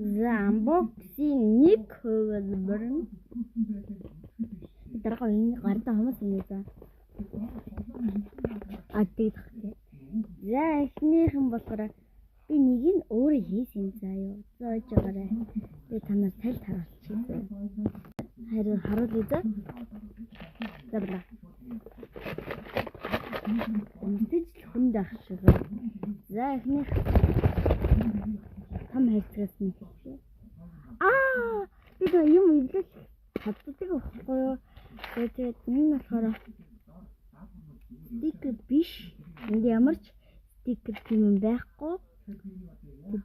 За unboxing нэг хөвөлбөр нь дараагаа энэ гардаа хүмүүс юм за. Тэгээд за эхнийхэн болохоор би нэг нь өөрөө хийсэн заа юу. Зоож байгаарай. Би танаас тайлт харуулчихъя. Харуулъя за. За бэлээ. Үнтэй л хүнд ах шиг. За эхнийх том хайцгаас нэг. Би та юм эвлэх хатдаг байхгүй юу? Тэгээд энэ болохоор стикер биш. Энд ямар ч стикер юм байхгүй.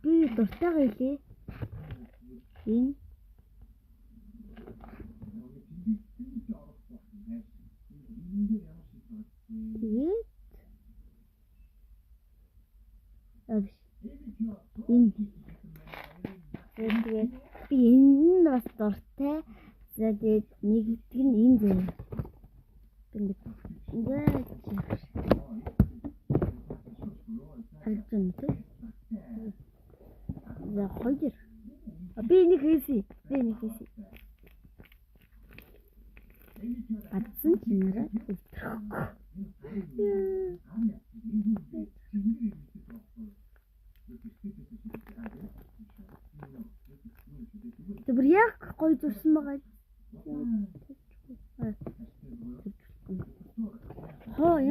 Би дуртайгаа хэлээ. Энэ тэгээд би энэ нь бас дуртай. За тэгээд нэгдүг нь энэ зэ. За хоёр. Би нэг хийсэн. Атсан ч нэрээ өвтөхгүй. Тэр яг гоё зурсан байгаа.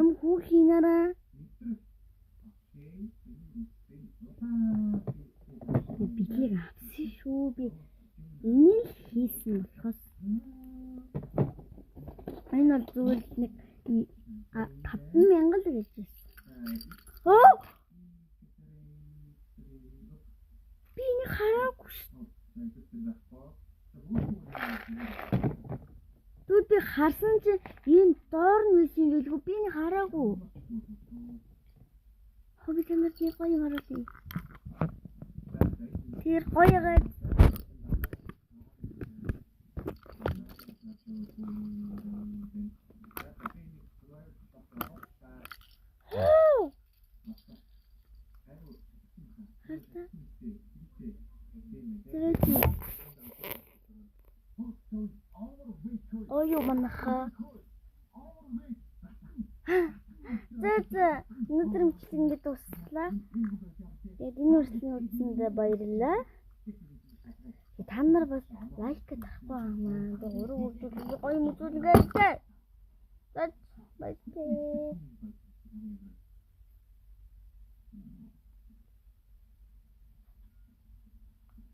Юм хүү хийнараа. Бидлэг авсан шүү би. Энийг хийсэн болохоос энэ бол зүгээр нэг 5,000 л гэж байна. Би энийг хараагүй шүү. Түр би харсан чинь энэ доор нь байсан гэлгүй би энийг хараагүй. Би танарт нэг гоё юм харуулъя. Тэр гоё гад. Ой манайхаа. Өнөөдөр мчил ингэж дуслаа. Тэгээд энэ үрсний үзсэндээ баярлалаа. Та нар бас лайк тавихгүй аа. Тэгээд ураг үзүүлэг гоё юм үзүүлгээ. За баярлалаа.